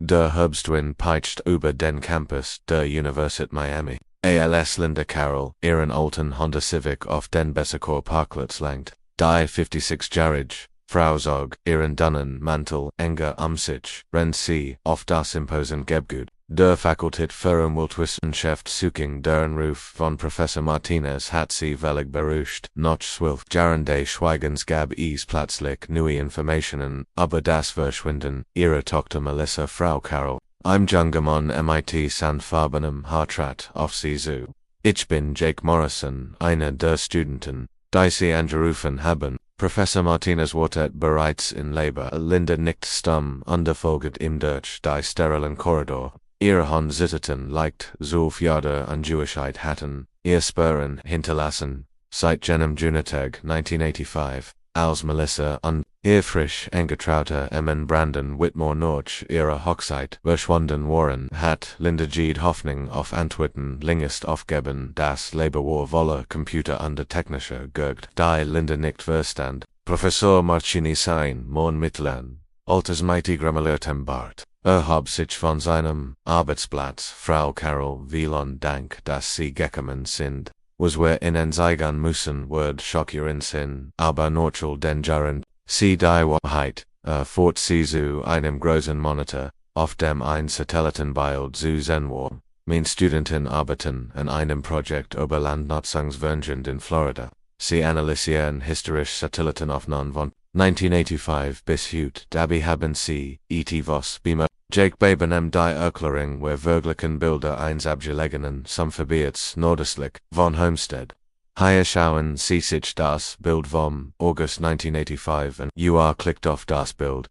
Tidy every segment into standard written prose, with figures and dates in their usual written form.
der Herbstwind peitscht über den Campus der Universität Miami. Als Linda Carroll ihren alten Honda Civic auf den Bessecour Parkplatz lenkt. Die 56-jährige Frau zog ihren dünnen Mantel enger sich, rennt sie auf das imposant Gebäude der Fakultät für Umweltwissenschaften deren Ruf von Professor Martinez hat sie völlig beruhigt. Nach 12 Jahren des Schweigens gab es plötzlich neue Informationen über das Verschwinden ihrer Tochter Melissa. Frau Carroll, ein junger Mann mit sandfarbenem Haartrat auf sie zu. Ich bin Jake Morrison, einer der Studenten, die sie angerufen haben. Professor Martinez wartet bereits in Labor. Linda nickt stumm und folgt ihm durch die sterilen Korridor. Ihre Hand zitterten leicht, 12 Jahre an Jewishkeit hatten ihr Spuren hinterlassen, seit jenem Junitag 1985, als Melissa und ihr frisch angetrauter Emin Brandon Whitmore nach ihrer Hochzeit verschwunden waren, hat Linda Jede Hoffnung auf Antworten längst aufgeben. Das Labor war voller Computer und technischer Gurgt, die Linda nicht verstand. Professor Marcini sein Morn Mitteln, altes Mighty-Grammeliertem Bart. Hab sich von seinem Arbeitsplatz, Frau Carroll, vielen Dank, dass Sie gekommen sind. Was wir Ihnen zeigen müssen, wird schockierend sein, aber normal den Jahren. Sie die Wahrheit, fort sie zu einem großen Monitor, auf dem ein Satellitenbild zu sehen war. Meine Studenten arbeiten an einem Projekt über Landnutzungswirtschaft in Florida. Sie analysieren historische Satellitenaufnahmen von 1985 bis heute. Dabei haben sie etwas Beamer. Jake bebenem die Erklärung der wirklichen Bilder eines abgelegenen Sumpfgebiets nordöstlich von Homestead. Hier schauen Sie sich das Bild vom August 1985 an. Jahr klickt auf das Bild,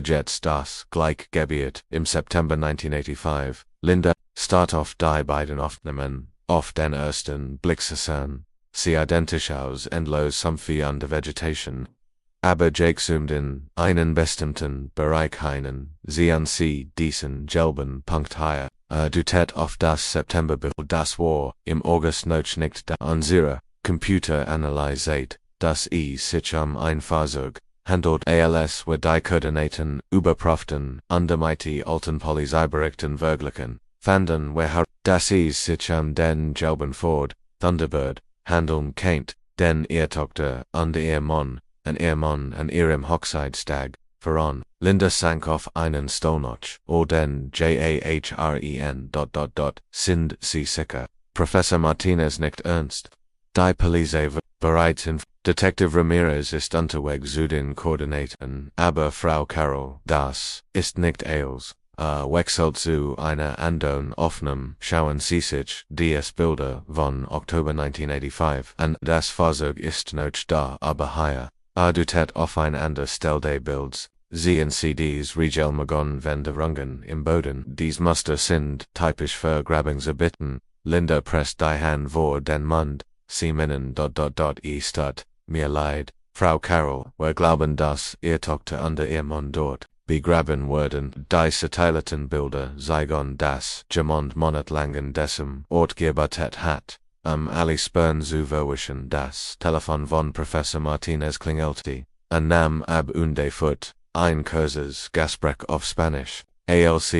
jetzt das Gleichgebiet im September 1985. Linda start auf die beiden Aufnahmen, auf den ersten Blick sehen sie identisch aus, endlos Sumpfy und Vegetation. Aber Jake zoomt in einen bestimmten Bereich hinein, sehen Sie diesen gelben Punkt hier. Deutet auf das Septemberbild, das war im August noch nicht da. Unsere Computer analysiert, dass sich ein Fahrzeug handelt. Als wir die Koordinaten überprüften und mit alten Polizeibereichten verglichen, fanden wir dass sich den gelben Ford Thunderbird handeln kennt, denn ihr Tochter und ihr Mann an ihrem Hochzeitstag voran. Linda sank auf einen Stolnotch, den Jahren ... Sind Sie sicher? Professor Martinez nickt ernst. Die Polizei bereits in Detective Ramirez ist unterwegs zu den Koordinaten, aber Frau Carroll, das ist nicht alles. Wechselt zu einer anderen Aufnahme, schauen Sie sich die Bilder von Oktober 1985 an. Das Fahrzeug ist noch da, aber hier. Deutet auf ein anderes Stell des Bilds, sehen Sie dies regelmäßigen Wanderungen im Boden. Dies Muster sind typisch für Grabungsgebieten. Linda presst die Hand vor den Mund, Sie meinen ... Es tut mir leid, Frau Carroll, wir glauben, dass Ihr Tochter und Ihr Mann dort begraben wurden. Die Satellitenbilder zeigen das jemand monatelangen diesem Ort gearbeitet hat. Ali Spern zu verwischen das Telefon von Professor Martinez klingelte, nahm ab Fut, ein kurzes Gespräch auf Spanisch. Als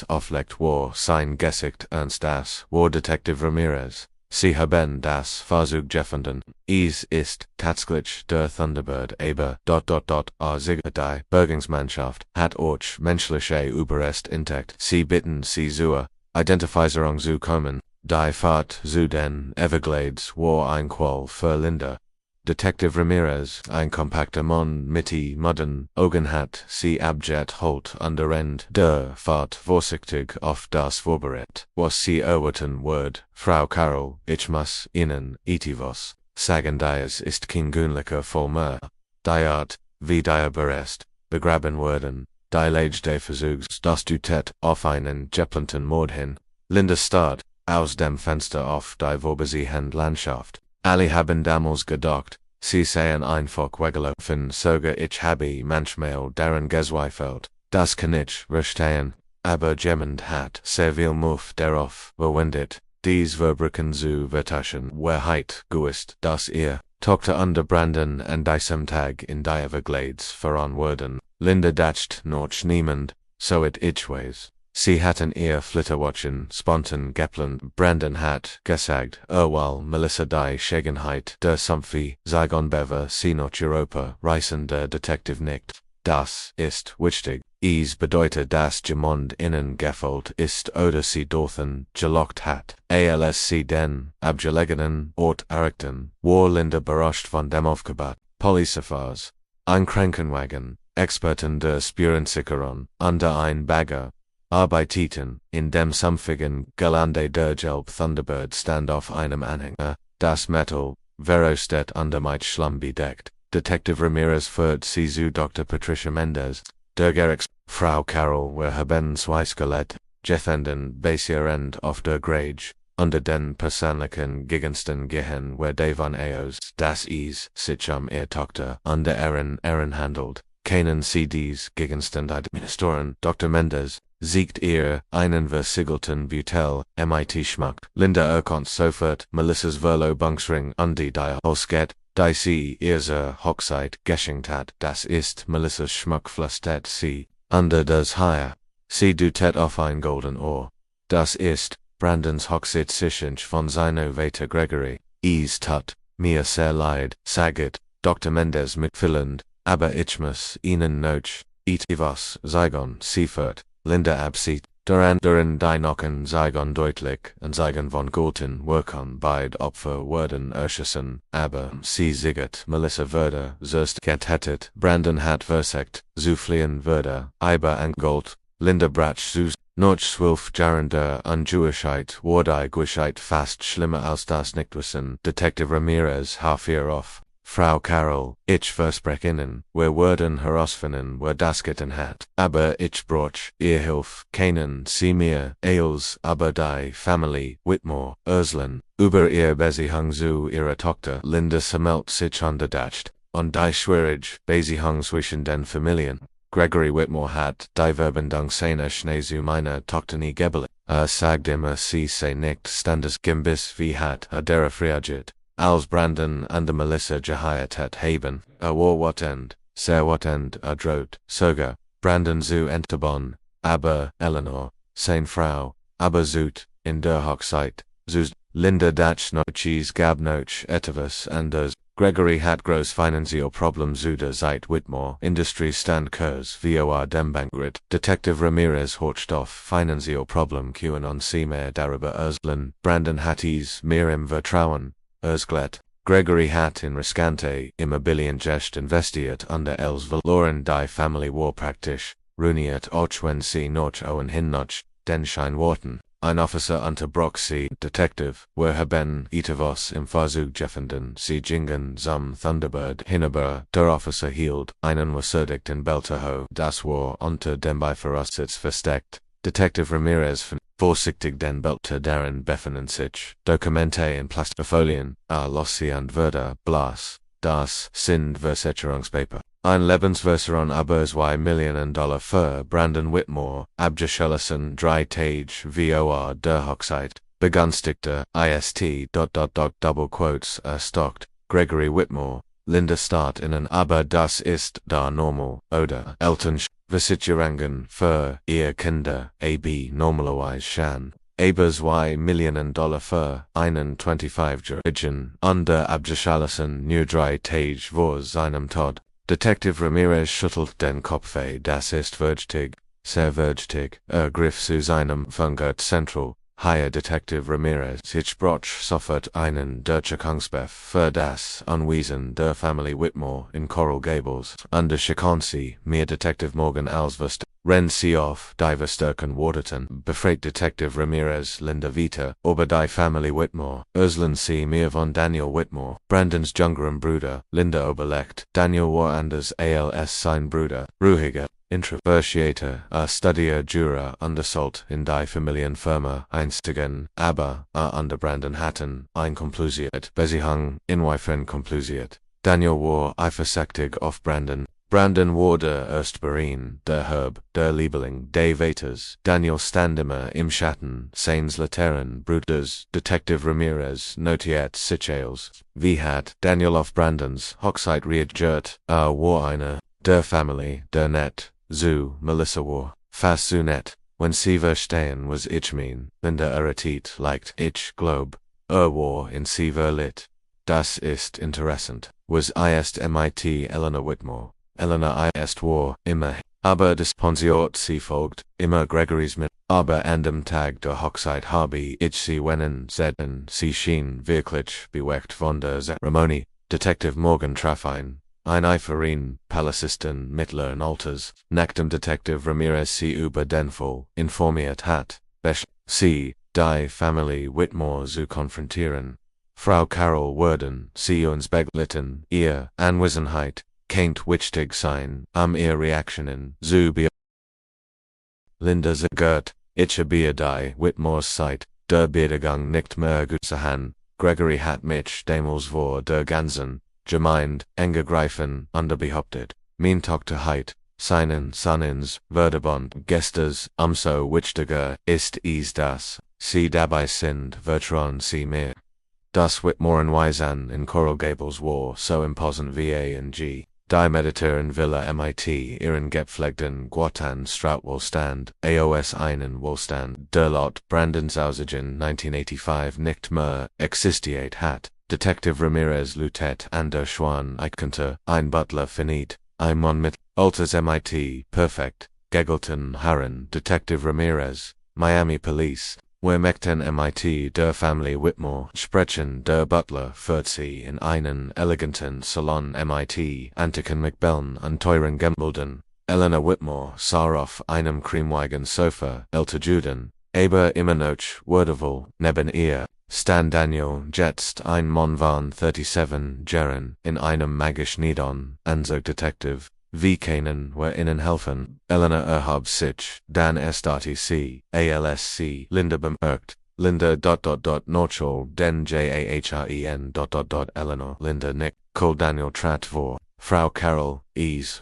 auflegt war sein Gesicht ernst. Das war Detective Ramirez. Sie haben das Fahrzeug gefunden. Es ist tatsächlich der Thunderbird, aber ... Die Bergungsmannschaft hat auch menschliche Überreste entdeckt. Sie bitten Sie zur Identifizierung zu kommen. Die Fahrt zu den Everglades war ein Qual für Linda. Detective Ramirez, ein kompakter Mann mit modern Augen, hat sie abgeholt und rennt der Fahrt vorsichtig auf das vorbereitet. Was sie erwarten wird, Frau Carroll, ich muss Ihnen etwas sagen, dies ist kein gewöhnlicher Fall mehr. Die Art, wie die Überreste begraben wurden, die Lage des Versuchs, das deutet auf einen geplanten Mord hin. Linda starrt aus dem Fenster auf die vorgesehene Landschaft. Alle haben damals gedacht, sie seien einfach weggelaufen. Sogar ich habe manchmal daran gezweifelt. Das kann ich verstehen, aber jemand hat sehr viel Muff darauf verwendet, dies Verbrechen zu vertuschen. Wahrheit ist, dass ihr Tochter und Brandon an diesem Tag in die Everglades verloren wurden. Linda dacht noch niemand so it itchways. Sie hatten ihr Flitterwatchen, spontan geplant, Brandon hat gesagt, weil Melissa die Schegenheit der Sumpfi, Saigon Bever, sie noch Europa, reisen der Detective nickt. Das ist wichtig. Es bedeutet, dass jemand innen gefolgt ist oder sie dorthin gelockt hat. Als sie den abgelegenen Ort erreichten, war Linda überrascht von dem Aufgebot. Polizeifahrs, ein Krankenwagen, Experten der Spurensicherung, under ein Bagger, arbeiteten in dem sumpfigen Gelände der Gelb Thunderbird stand auf einem Anhänger, das Metal, Verostet under mit Schlamm bedeckt. Detective Ramirez führt sie zu Dr. Patricia Mendez, der Gericks, Frau Carroll haben zwei Skelett, Jethenden basierend auf der Grage, unter den persönlichen Gegenständen gehen davon aus, dass es sich ihr Tochter under Ehren handelt. Keinen CDs Gegenstände administrieren. Dr. Mendez siegt ihr einen versiegelten Butel, mit Schmuck. Linda erkennt sofort Melissas Verlobungsring und die ausgeht, die sie ihre Hochzeit geschenkt hat. Das ist Melissas Schmuck flüstert sie unter das Haar. Sie deutet auf ein golden Ohr. Das ist Brandons Hochzeitszeichen von seiner Vater Gregory. Es tut mir sehr leid, sagt Dr. Mendez mitfühlend, aber ich muss ihnen noch etwas sagen. Sie führt Linda absieht, daran die Knochen zeigen deutlich und zeigen von guten Worken beide Opfer wurden erschossen, aber sie siegt Melissa würde zuerst getötet. Brandon hat versagt, zu fliehen würde, aber an Gold. Linda brach zu noch 12 Jahren der Unjewigkeit war die Gleichheit fast schlimmer als das Nichtwissen. Detective Ramirez half ihr auf. Frau Carroll, ich verspreche, wir würden herausfinden, wer das getan hat. Aber ich brauche ihr Hilfe. Kennen Sie mir, als aber die Familie Whitmore, Urslan, über ihr Beziehung zu ihrer Tochter. Linda sammelt sich unbedacht, und die schwierige Beziehung zwischen den Familien. Gregory Whitmore hat die Verbindung seiner Schnee zu meiner Tochter nie gebilligt. Sagt immer, sie sei nicht standesgemäß wie hat darauf reagiert. Als Brandon und Melissa geheiratet haben, war Watend, sehr Watend droht, sogar Brandon zu entbon, aber Eleanor, seine Frau, aber zut, in der Hochzeit, zu Linda Dach noches gab noch etwas anders. Gregory hat groß finanziell Problem zu der Zeit Whitmore Industrie stand Kurs vor dem Bankrott. Detective Ramirez horcht auf finanziell Problem und sie mehr darüber erzählen. Brandon hat es mir im Vertrauen erzählt. Gregory hat in riskante Immobiliengeschäft investiert under els Verloren die Family war praktisch ruiniert auch wenn sie noch hin noch den Schein worten. Ein Officer unterbrach sie, Detective, wir haben etwas im Versuch gefunden, sie gingen zum Thunderbird hinüber. Der Officer hielt einen Wasserdichten Belter das war unter dem Beifahrersitz versteckt. Detective Ramirez vorsichtig den Belter darin befinden sich Dokumente in Plastikfolien, los sie und Wörter, Blas, das sind Versicherungspaper. Ein Lebensversicherung aber $2 Millionen für Brandon Whitmore, abgeschlossen 3 Tage vor der Hochzeit, begünstigte ist Double Quotes stockt, Gregory Whitmore, Linda Start innen aber das ist da normal, oder Elton Versicherungen für ihr Kinder, ab normalerweise schon. Aber $2 Millionen für einen 25-Jährigen under abgeschlossen nur 3 Tage vor seinem Tod. Detective Ramirez schüttelt den Kopf, das ist würdig, sehr würdig, griff zu seinem Fungert Central, Herr Detective Ramirez, ich brauch sofort einen Durchsuchungsbefehl für das Anwesen der Familie Whitmore in Coral Gables. Unterschicken Sie mir Detective Morgan als was rennt sie auf, die Verstärkung warteten, befragt Detective Ramirez Linda Vita, über die Familie Whitmore, erzählen Sie mir von Daniel Whitmore, Brandons jüngerem Bruder, Linda überlegt, Daniel war anders als sein Bruder, ruhiger, introvertierter, studier Jura undersalt in die Familienfirma einstigen, aber, under Brandon hatten, ein Konklusiert, Beziehung, inwiefern konklusiert. Daniel war eifersüchtig auf Brandon. Brandon war der Erstberin, der Herb, der Liebling, des Vaters. Daniel stand immer im Schatten, seines Laternen Bruders. Detective Ramirez notiert sich als, wie hat Daniel auf Brandons Hochzeit reagiert, war einer der Familie, der net, zu Melissa war. fast zunet, when sie verstehen was ich mein, Linda irritiert leicht, ich glaub, war in sie verlit. Das ist interessant, was ist mit Eleanor Whitmore, Eleanor ist war, immer, aber das Pensiort sie folgt, immer Gregorys mit, aber an dem Tag der Hochzeit habe ich sie wennen sehen, sie schien wirklich bewegt von der Zeremonie. Detective Morgan traf ein Eiferin, Palacisten mittleren Alters, nach dem Detective Ramirez sie über den Fall informiert hat, sie, die Familie Whitmore zu konfrontieren. Frau Carroll werden sie uns begleiten, ihr Anwesenheit kennt wichtig sein, ihr Reaktionen zu Linda zagert, ich habe die Whitmores Zeit, der Beerdigung nicht mehr gut sahen, Gregory hat mich damals vor der ganzen Gemeinde angegriffen und behauptet, mein Tochterheit, seines Verband Gestes umso wichtiger ist das, sie dabei sind, vertrauen sie mir. Das Whitmore Weisen in Coral Gables war so imposant wie die mediterran Villa mit ihren gepflegten Guatan Strautwohlstand, AOS einen Wohlstand, der Lot Brandonshausen 1985 nicht mehr existiert hat. Detective Ramirez lutet an der Schwan Eichkante, ein Butler finit, ein Mann mit Alters mit perfekt, gegelten Herren. Detective Ramirez, Miami Police, wir möchten mit der Familie Whitmore sprechen. Der Butler führt sie in einen eleganten Salon mit antiken Möbeln und teuren Gemälden. Eleanor Whitmore sah auf einem cremeweigen Sofa älter Juden, aber immer noch würdevoll, neben ihr stand Daniel jetzt ein Mann von 37 Jahren in einem magisch Niedon, unser Detective. Wie können wir ihnen helfen? Eleanor erhob sich, dann sie, ALSC, Linda bemerkt, Linda Notchal, den Jahren, Eleanor, Linda Nick, Cole Daniel trat vor, Frau Carroll,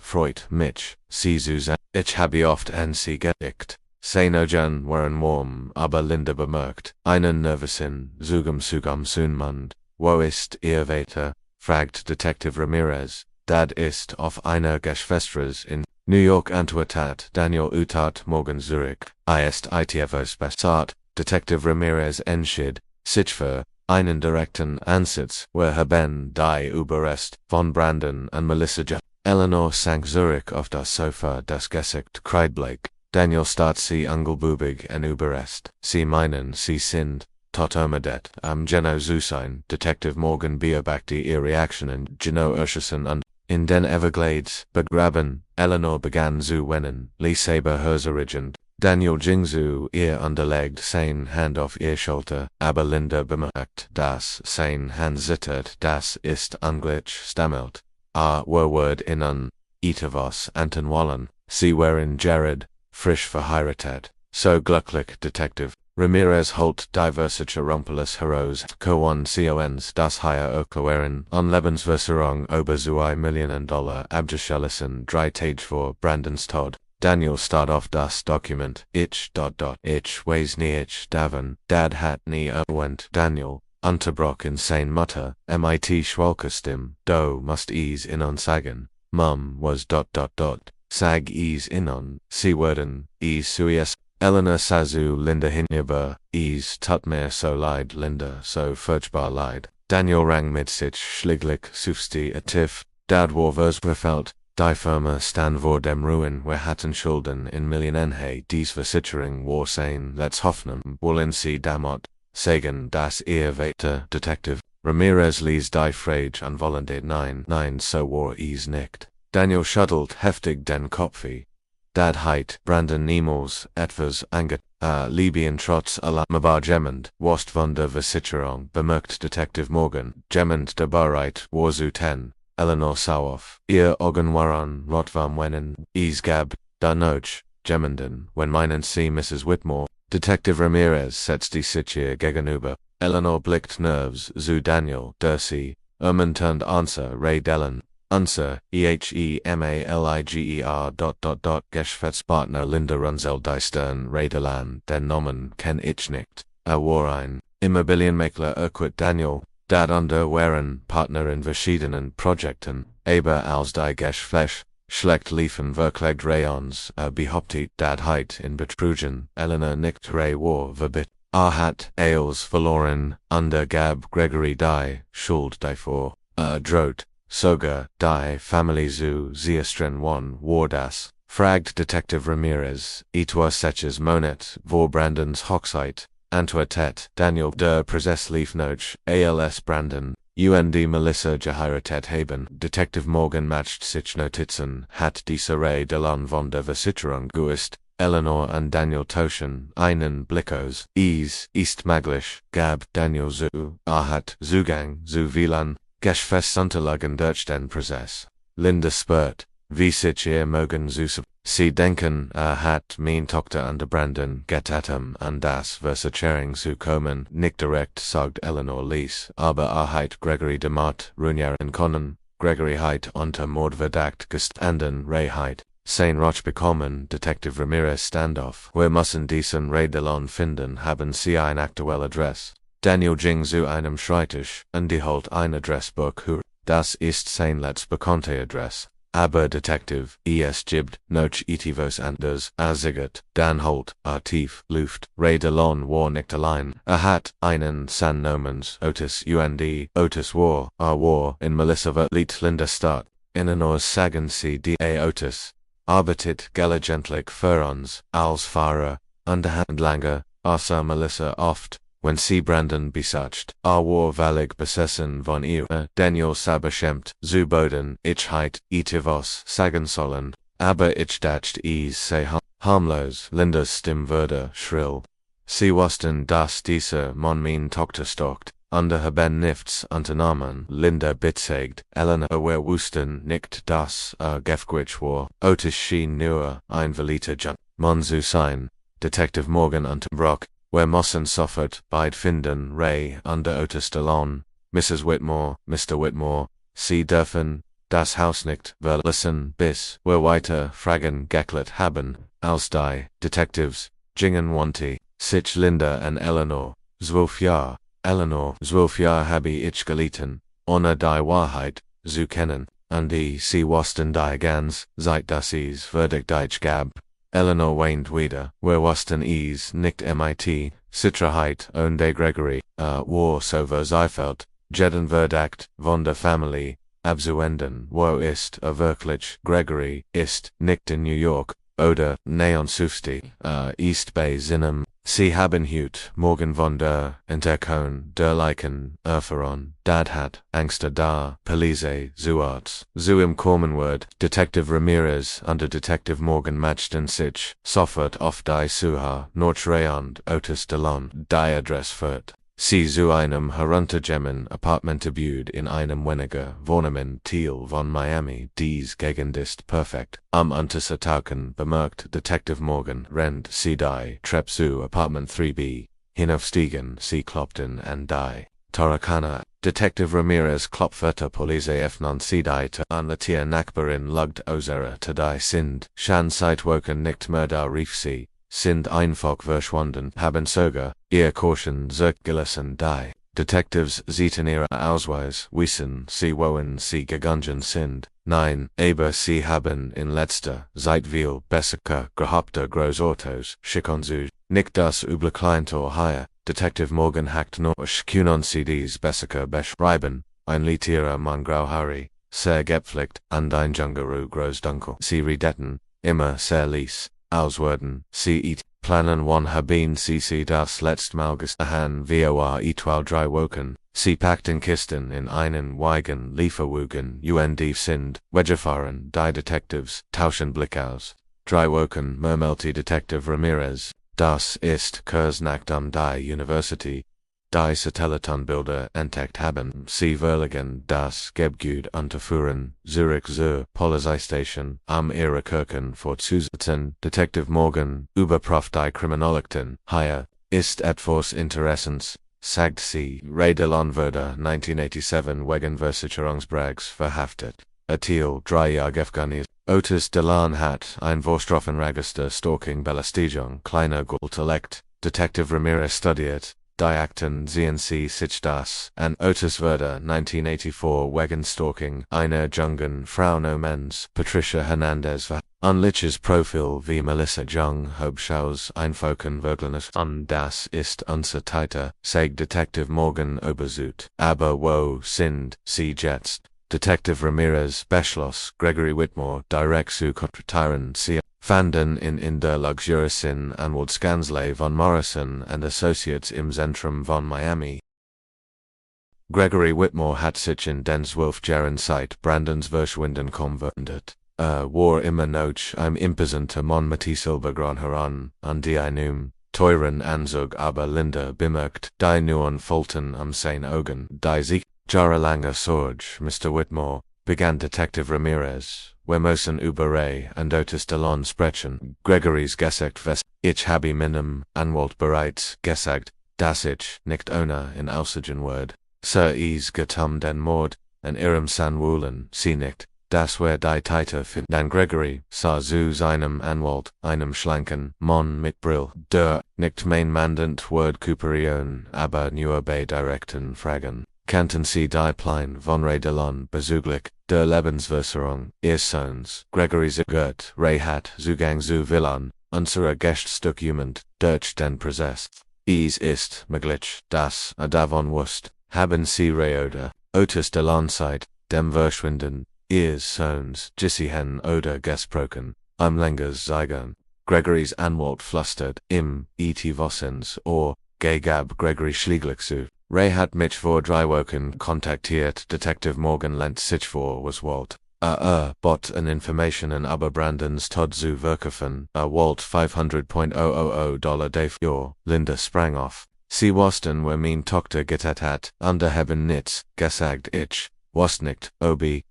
freut mich, sie Susanne, ich habe oft an sie gedacht. Seine Jan waren warm, aber Linda bemerkt, einen nervösen, Zugum Sunmund, wo ist ihr Vater? Fragt Detective Ramirez. Dat ist auf einer Geschwisters in New York antwortet Daniel utat morgen Zurich, ist ITFOs Bessart, Detective Ramirez entschied, sich für einen direkten Ansatz, wir haben die Überrest von Brandon und Melissa Eleanor sank Zurich auf das Sofa das Gesicht kreidbleich, Daniel starrt sie angelbubig en Überrest, sie meinen sie sind tot omedet am Geno zu sein. Detective Morgan beobachtete ihre Reaktionen Geno Urschusen und in den Everglades, begraben, Eleanor begann zu weinen, Lieber Herzerigend, Daniel ging zu ihr unterlegt sein Hand auf ihr Schulter, aber Linda bemerkt, dass sein Hand zittert, das ist unglücklich, stammelt. Word innen, etwas anten wollen, sie waren Jared, frisch verheiratet, so glücklich, Detective. Ramirez holt diversiche Rumpelus Heroes, Cons das Higher Erklärung on Lebensversicherung über $2 Millionen abgeschlossen 3 Tage vor Brandons Tod. Daniel start auf das Dokument, ich weiß nicht davon, Dad hat nie erwähnt. Daniel, unterbrach in sein Mutter, mit schwalker Stimme, du musst es ihnen sagen, Mom was sag es ihnen, sie werden, es zuerst. Eleanor Sazu Linda hinüber, tut mir so leid Linda, so furchtbar leid. Daniel rang mit sich schläglich sufsti tief, dad war versprechelt, die Firma stand vor dem Ruin, wir hatten Schulden in Millionen dies Versicherung war sein, let's hoffen, wollen sie damit sagen, dass ihr weiter, Detective. Ramirez ließ die Frage unvollendet nein, so war es nicht. Daniel schüttelt heftig den Kopf. Dat heit Brandon niemals etwas Libyen trotz allem aber jemand, was von der Versicherung, bemerkt Detective Morgan, jemand der Barheit war zu ten, Eleanor Sauoff, ihr Augen waren rot vom Weinen, es gab, da noch, jemanden, wenn meinen sie Mrs. Whitmore, Detective Ramirez setzte sich ihr gegenüber, Eleanor blickt nervös zu Daniel, der sie, turned answer Ray Dellen. Unser, EHEMALIGER. Geschäftspartner Linda Runzel die Stern Rederland, den Namen kenn ich nicht. War ein Immobilienmakler Urquhart Daniel, dat under waren Partner in verschiedenen Projekten, aber als die Geschäft schlecht liefen wirklich Rayons, behauptet Dadheit in Betrügen, Eleanor nicht Ray war verbit. Hat Ailes verloren, under Gab Gregory die, Schuld davor, droht, sogar, die Family zu Ziestren one, war das. Fragt Detective Ramirez, etwas Setches Monet, vor Brandons Hochzeit, Antwertet, Daniel der Prozessliefnoch, als Brandon, und Melissa geheiratet haben. Detective Morgan matcht sich Notizen, hat die Serie de l'an von der Versicherung geist, Eleanor und Daniel tauschen einen Blickos, ist möglich, gab Daniel zu, hat Zugang zu WLAN, Geschäftsunterlagen durch den Prozess. Linda spurt, wie sich ihr mögen Sie denken, hat mein Tochter und Brandon getatem an das Versicherung zu kommen, nicht direkt, sagt Eleanor Lees, aber hat Gregory demart ruinieren können, Gregory hat unter Mordverdacht gestanden, Ray hat sein Roch bekommen, Detective Ramirez standoff, wir müssen diesen Ray Delon finden, haben Sie ein aktuelle Adress. Daniel ging zu einem Schreibtisch, und holt ein Adressbuch hur, das ist sein letzt bekannte Adress. Aber Detective, gibt, noch etivos anders, azigert, Dan holt, tief, Luft, Ray Delon war nicht allein, hat einen San Nomens, Otis Otis war, in Melissa verliet Linda Stadt, Innenors sagen Sie Otis, arbeitet gelegentlich für uns, als Fahrer, underhand lange, außer Melissa oft, wenn sie Brandon besacht, war völlig besessen von ihr, Daniel beschämt, zu Boden, ich heit, etivos, sagen sollen, aber ich dacht sei harmlos, Lindas Stimme wurde schrill. Sie wussten, dass dieser Mann mein Tochter stalkt, under haben nichts unternommen, Linda bezeigt, Eleanor wir wussten nicht, dass gefgwitch war, Otis schien nur ein verliebter Mann zu sein, Detective Morgan unterbrach, wir müssen sofort beide finden, Ray under Otis Delon, Mrs. Whitmore, Mr. Whitmore, Sie dürfen das Haus nicht verlassen, bis wir weiter Fragen geklärt haben, als die Detectives gingen wanti, sich Linda und Eleanor, 12 Jahre, Eleanor, 12 Jahre habe ich gelitten, ohne die Wahrheit zu kennen, und sie wussten die ganz, seit dass es Verdict gab. Eleanor weint wieder, wir wussten nicht mit, Sicherheit und Gregory, war so verzweifelt, jeden Verdacht von der Familie, abzuwenden, wo ist wirklich, Gregory, ist nicht in New York, oder, neonsuchtig, ist bei seinem, Sie haben heute Morgen von der Entdeckung der Leichen erfahren, Dad hat Ängste da, Police, Zuarts, zu im Kommenwort, Detective Ramirez und Detective Morgan matchten sich, sofort auf die Suche, nach Ray und Otis Delon, die Adresse führt. Sie zu einem heruntergekommenen Appartementgebäude in einem weniger Wohnungen Teil von Miami, dies Gegend ist perfekt. Am Untersetauchen bemerkt Detective Morgan, rennt sie die Treppe zu Apartment 3B, hinaufstiegen, sie klopften an die Taracana. Detective Ramirez klopferte Police öffnen sie die an der Tier Nachbarin lugt außer die sind, schon seit Wochen nicht mehr da rief sie. Sind einfach verschwunden, haben sogar ihr Caution zurückgelassen. Die Detectives sehen ihre Ausweis, wissen sie wohin sie gegangen sind. Nein, aber sie haben in letzter Zeit viel bessere gehabte Großautos, schicken sie nicht das üble Kleintor hier. Detective Morgan hackt noch, können sie dies bessere beschreiben, ein Litierer Mann grauhaarig, sehr gepflegt, und ein Jungeru großdunkel. Sie redeten, immer sehr lies. Auswürden, sie planen one haben sie das letzte Mal gesahen vor etwa 3 Wochen, sie packten Kisten in einen Wagen Lieferwagen und sind weggefahren, die Detectives tauschen Blick aus. 3 Wochen murmelte Detective Ramirez, das ist kurz nach die University, die Satellitenbilder entdeckt haben, sie verlegen das Gebäude unterfuhren, Zurich zur Polizeistation, ihre Kirchen fortzusetzen, Detective Morgan überprüft die Kriminalakten, hier ist etwas Interessants, sagt sie, Ray Delon wurde 1987 wegen Versicherungsbrechts verhaftet, Thiel 3 Jahre Gefängnis. Otis Delon hat ein Vorstrafenregister Stalking Belästigung kleiner Gultelect, Detective Ramirez studiert, die Akten ZNC sich das, and Otis Werder 1984 Wegen Stalking, eine Jungen Frau Nomens, Patricia Hernandez Unliches Profil wie Melissa Jung Hobschaus Einfoken Wirkliches das ist unser Täter, sagt Detective Morgan Obersut, aber wo sind sie jetzt? Detective Ramirez Beschloss, Gregory Whitmore, direkt zu kontaktieren, sie fanden in der Luxuriousin Anwalt Scansley von Morrison and Associates im Zentrum von Miami. Gregory Whitmore hat sich in den 12 Jahren Zeit Brandons Verschwinden konvertiert. War immer noch ein imposanter Mann mit silbergrauen Haaren, an die einem teuren Anzug aber Linda bemerkt, die nur Falten am seinen Augen, die sich jahrelanger Sorge, Mr. Whitmore, begann Detective Ramirez, wir müssen über Ray und Otis Delon sprechen. Gregory's gesagt was, ich habe meinem Anwalt bereits gesagt, dass ich nicht ohne in Aussigen word. Sir is getum den Mord, an ihrem Sanwulen, sie nicht, das wär die Täter für dann Gregory, sah zu seinem Anwalt, einem schlanken Mann mit Brill, der nicht mein Mandant word Cooperion, aber nur bei direkten Fragen. Kannten Sie die Plein von Ray Delon bezüglich der Lebensversicherung ihres Sohns? Gregory's Gert, Ray hat Zugang zu Villan, unserer Geschäftsdokument, durch den Prozess. Es ist möglich, dass davon wusst, haben Sie Ray oder Otis Delon seit dem Verschwinden ihres Sohns gesehen oder gesprochen, länger Zeigen. Gregory's Anwalt flüstert im Vossens or gab Gregory schlieglich zu. Ray hat mich vor 3 Wochen kontaktiert, Detective Morgan lent sich vor was Walt. Bot an Informationen aber Brandons Todd zu verkaufen, Walt $500,000 dafür, Linda sprang auf. Sie wussten wer mein Tochter getat hat, haben nichts gesagt ich, wusste nicht, die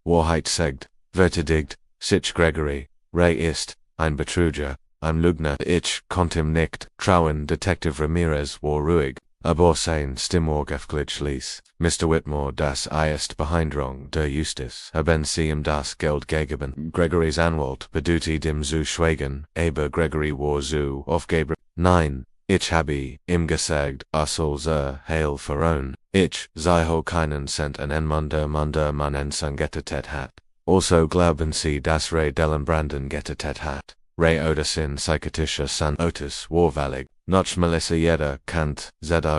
Wahrheit sagt, verteidigt sich Gregory, Ray ist ein Betrüger, ein Lügner, ich konnte ihm nicht trauen. Detective Ramirez war ruhig, aber sein Stimmorgefglitsch ließ. Mr. Whitmore, das ist Behinderung der Justiz, haben Sie ihm das Geld gegeben? Gregory's Anwalt bedeutet ihm zu schweigen, aber Gregory war zu aufgebracht. Nein, ich habe ihm gesagt, soll heil verhauen. Ich sei keinen Cent an man Ensign getötet hat. Also glauben Sie, dass Ray Delon Brandon getötet hat. Ray Odersin psychotischer San Otis war valid. Noch Melissa jeder Kant,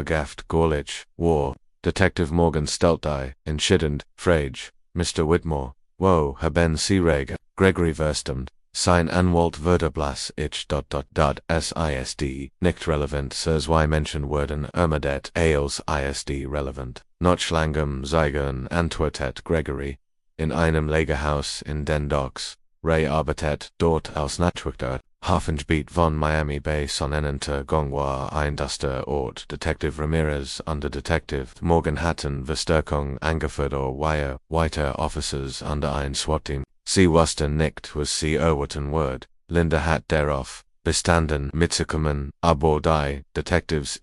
Gaft Gorlich, war. Detective Morgan Steltei, entschiedend, frage, Mr. Whitmore, wo haben Sie Ray? Gregory verstimmt, sein Anwalt Wörterblass ich SISD, nicht relevant, zwei Menschen wurden ermordet, als ISD relevant. Noch langem Zeigen antwortet Gregory, in einem Lagerhaus in den Docks. Ray arbeitet dort als Nachtwächter, Hafengebiet von Miami Bay sonnennenter Gongwa ein Duster Ort. Detective Ramirez under Detective Morgan hatten Verstärkung angeführt weiter Officers under ein SWAT-Team. Sie wussten nicht was sie erwarten word. Linda hat darauf bestanden mitzukommen, aber die Detectives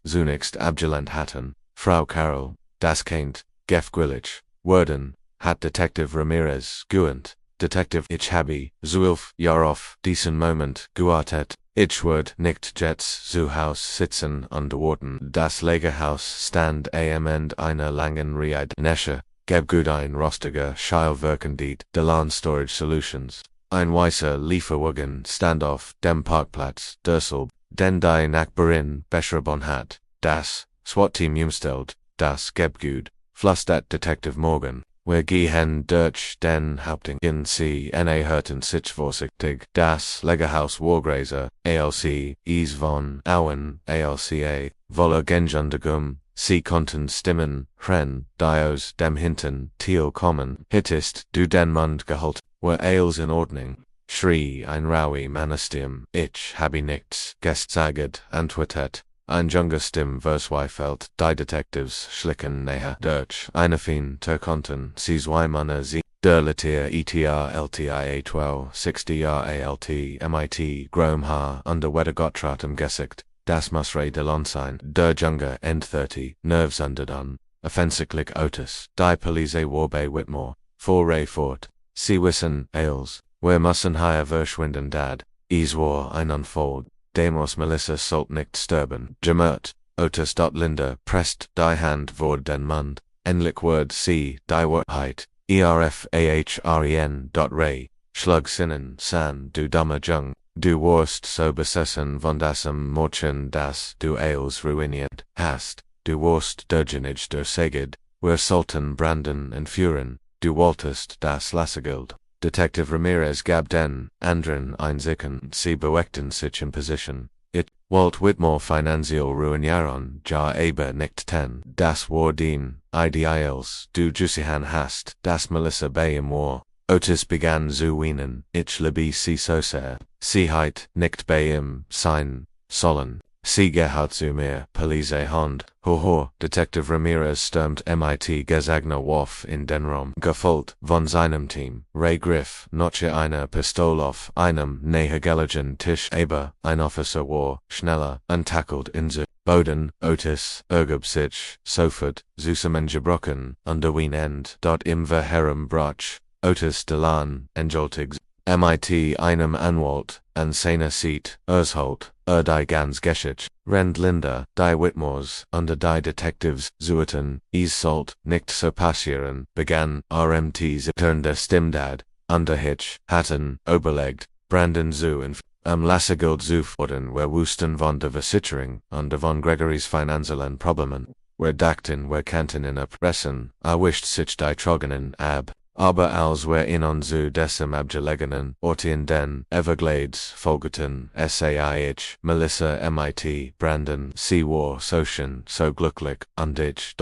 zunächst abgelehnt hatten. Frau Carroll, das Kind, gefgrillig, wurden, hat Detective Ramirez gewarnt. Detective ich habe, 12 Jahre auf diesen Moment gewartet, ich würde nicht jetzt zu Haus sitzen und warten. Das Lagerhaus stand am Ende einer langen Reihe Nesche, gab gut ein rostiger Scheilwirkendiet, Delon Storage Solutions. Ein weißer Lieferwagen stand auf dem Parkplatz, Derselb, den die Nachbarin beschrieben hat. Das SWAT-Team umstellt, das gab gut, flüstert Detective Morgan. Wir gehen durch den Hauptgang Sie hörten sich vorsichtig, das Lagerhaus Wargräser, ALC, von Auen, ALCA, voller Genjundigum, Sie konnten Stimmen, die aus dem Hinten Thiel kommen, hittest du den Mund gehalten, were alles in Ordnung, schrie ein Raui Mannestim, ich habe nichts gesagt, antwortet. Ein junger Stimme verzweifelt, die Detectives schlicken näher durch, eine Fin konnten, sie zwei Männer sie, der Litier LTIA 12, 60 Jahre ALT, MIT, Grome Haar, under Wettergottratem Gesicht, das muss Ray Delon sein, der Junge, End 30, Nerves underdone, offensivlich Otis, die Police war bei Whitmore, vor Ray fort, sie wissen, Ailes, wir müssen hier verschwinden dad, es war ein Unfold. Demos Melissa sollt nicht sterben, gemert, Otis. Linda, prest, die Hand vor den Mund, enlich Word C, die Wahrheit, erfahren. Ray, Schlug sinnen, san, du dummer Jung, du warst so besessen von dassem Morchen, dass du alles ruiniert hast, du warst derjenige der Seged, wer Sultan Brandon and Fuhren, du wolltest das Lassegild. Detective Ramirez gab den anderen Einsicken, sie beweckten sich in Position. Walt Whitmore Finanzial Ruinieren, Jahr aber nicht ten, das war den Ideals, du Jusihan hast, das Melissa bei im War. Otis begann zu weinen, ich liebe sie so sehr, sie heit nicht bei ihm sein sollen. Sie gehört zu mir, Police Hund, hoho, Detective Ramirez stürmt mit Gesagner Wurf in den Raum, gefolgt von seinem Team. Ray griff notche eine Pistole auf einem nahegelegenen Tisch, aber ein Officer war schneller und tackled in zu Boden. Otis ergab sich sofort, zusammengebrochen, under wen End, dort im Herrenbrach. Otis Delan, entschuldigt mit einem Anwalt, an seiner Seat, Ersholt, die ganz Geschich, Rend Linda, die Whitmores, under die Detectives, suchten, sollt, nicht so passieren, begann, RMTs turnde Stimmdad, under Hitch, hatten, oberlegt, Brandon zu und Lassegild zufordern, wer wussten von der Versicherung, under von Gregory's finanziellen Problemen, wer dachten, wer kannten in erpressen, wischt sich die Trogenen ab. Aber als wir in zu dessen abgelegenen Ort in den Everglades folgten, SAIH, Melissa mit Brandon, sie war so schön, so glücklich, und ich,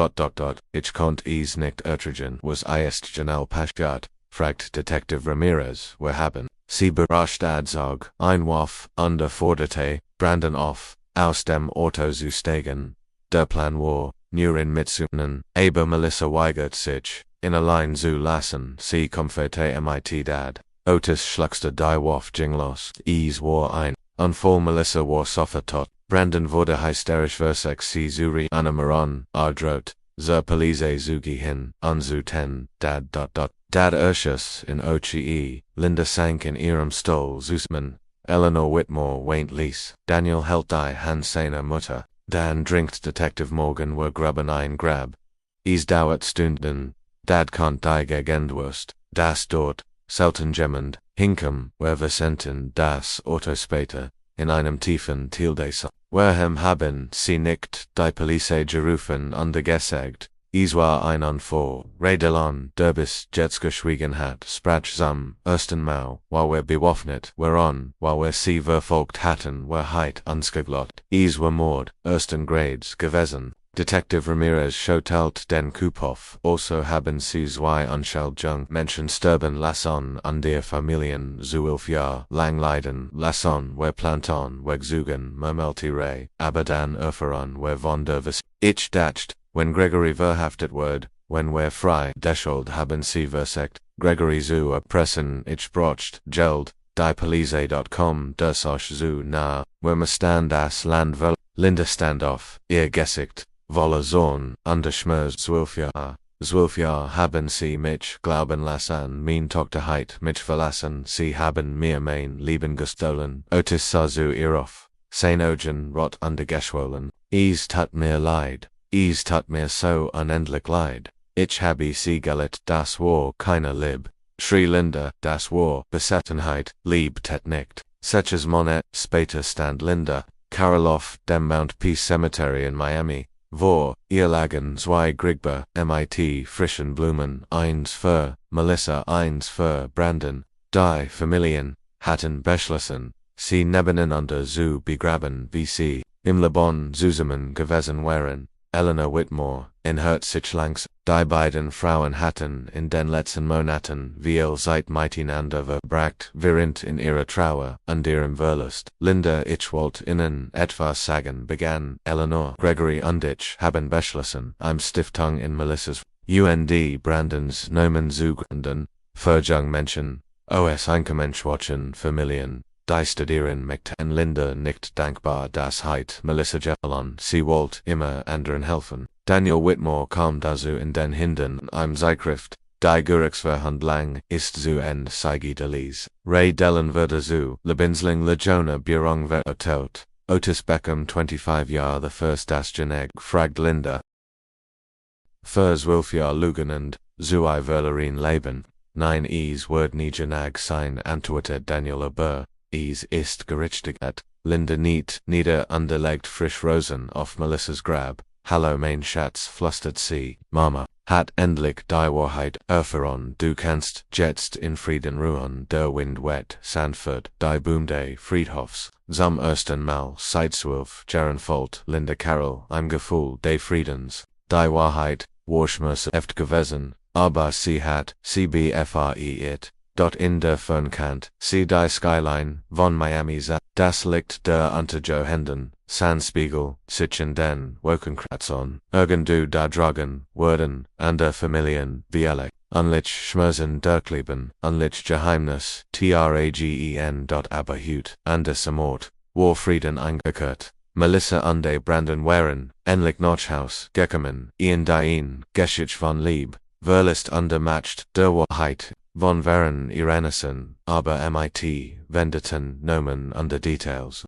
ich konnte es nicht ertragen, was ist Janelle passiert, fragt Detective Ramirez, wir haben, sie überrascht Adzog, einwarf, forderte, Brandon auf, aus dem Auto zu steigen. Der Plan war, nur in Mitsunen, aber Melissa weigert sich, in allein zu lassen, sie comforte mit dad. Otis schluckste die Wurf jinglos, war ein, und voll Melissa war sofort tot. Brandon wurde hysterisch versex sie zuri anamaron, ardrot, zur Police zugi hin, zu ten, dad. Dad Urshus in Ochi, Linda sank in ihrem Stuhl Zusman, Eleanor Whitmore weint ließ, Daniel hält die Hand seiner Mutter, dann drinkt Detective Morgan wer grubben ein Grab. Dauert Stunden, Dad konnt die Gegendwurst, das dort, selten gemmend, hinkem, wer Vicenten das Auto später, in einem tiefen Tildesal. Werhem haben sie nicht die Police gerufen und gesagt, war ein Unfall, Redelon, derbis geschwiegen hat, sprach zum ersten Mal, weil wir bewaffnet waren, weil wir sie verfolgt hatten, heit ausgeglott. War Mord, ersten Grades gewesen. Detective Ramirez schotelt den Kuphof, also haben sie zwei Anschuldigungen Menschen sterben lassen an der Familien zu 11 Jahr lang leiden lassen, wer planton wegzugen murmelte aber dann erfahren wer von der Ich dacht, wenn Gregory verhaftet wird, wenn wer frei deschuld haben sie versekt, Gregory zu erpressen ich brocht, Geld, die Police.com das auch zu nah, wer misstand das Land will, Linda standoff, ihr Gesicht. Voller Zorn, under Schmerz 12 Jahr. 12 Jahr haben sie mich glauben lassen, mein Tochterheit mich verlassen, sie haben mir mein Leben gestohlen. Otis sah zu ihr auf, sein Augen rot geschwollen. Tat mir leid, tat mir so unendlich leid. Ich habe sie geliebt, das war keine Lieb. Schrie Linda, das war Besessenheit, liebtet nicht. Solches Monet, später stand Linda, Karoloff, dem Mount Peace Cemetery in Miami. Vor, ihr lagen zwei Grigber, mit frischen Blumen, eins für Melissa, eins für Brandon. Die Familien hatten beschlossen, sie nebeneinander zu begraben, wie sie im Leben zusammen gewesen wären. Eleanor Whitmore, enthüllt sich langs, die beiden Frauen hatten in den letzten Monaten viel Zeit miteinander verbracht, während in ihrer Trauer und ihrem Verlust. Linda, ich wollte Ihnen etwas sagen, begann Eleanor. Gregory und ich haben beschlossen, Stiftung in Melissas Brandons Nomen zu gründen, für junge Menschen, Einkommensschwachen Familien. Die studieren möchten Linda nicht dankbar, das Melissa Jellon, sie wollte immer anderen helfen. Daniel Whitmore kam dazu in den Hinden, Zeitschrift, die Gerichtsverhandlung ist zu Ende Seigi Delis. Ray Dellen wurde zu Lebensling Legiona Berung verurteilt. Otis Beckham 25 Jahr the first das Geneg fragt Linda. Für 12 Jahr Lügen und Zwei Verlerin Leben. 9 Es Word nie Genag sein antwortet Daniel aber, es ist gerichtet. Linda niet nieder underlegt frisch Rosen auf Melissas Grab. Hallo mein Schatz flüstert sie, Mama, hat endlich die Wahrheit erfahren, du kannst jetzt in Frieden ruhen, der Wind weht sanft, die Boomday Friedhofs, zum ersten Mal seit 12 Jahren folgt Linda Carol, im Gefühl des Friedens, die Wahrheit, Warschmerse eft gewesen, aber sie hat, cbfreit, dort in der Fernkant, sie die Skyline, von Miami sah, das Licht der Unterjohenden, Sandspiegel, sitzen den Wolkenkratzern, irgendu da Dragen, Worden, an der Familien, Bielek, unlich Schmerzen Dirkleben, unlich Geheimnis, tragen. Aber hüt, an der Samort, Warfrieden eingekehrt. Melissa unde Brandon Waren, endlich Notchhaus, gekommen, Ian Dien, Geschich von Lieb, Verlist undermatched, der Wahrheit, von Waren Iranissen, aber mit wendeten Nomen under Details.